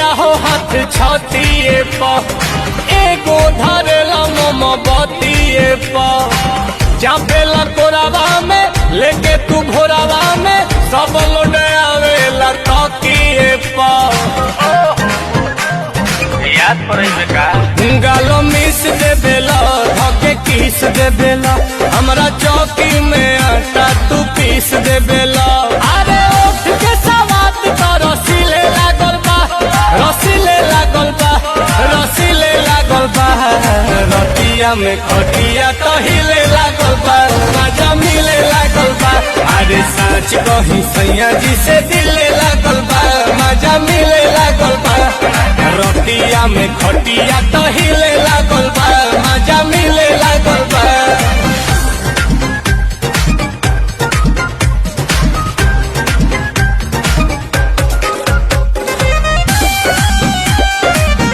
पिया हो हाथ छतिए प एगो धरेला मोमबत्तिए प चापेला कोरावा में लेके तू भोरावा में सब लोड आवेला तकिए प याद पड़े का गालो मिस दे बेला धके किस दे बेला हमरा चौकी में आटा तू पीस दे बेला अरे उठ के सवात तो रसीले लागल बा रसीले लागल बा रसीले लागल बा रतिया में खटिया तो हिले लागल बा मजा मिले लागल बा अरे सच कही सैया जी से दिले लागल बा मजा मिले लागल बा रतिया में खटिया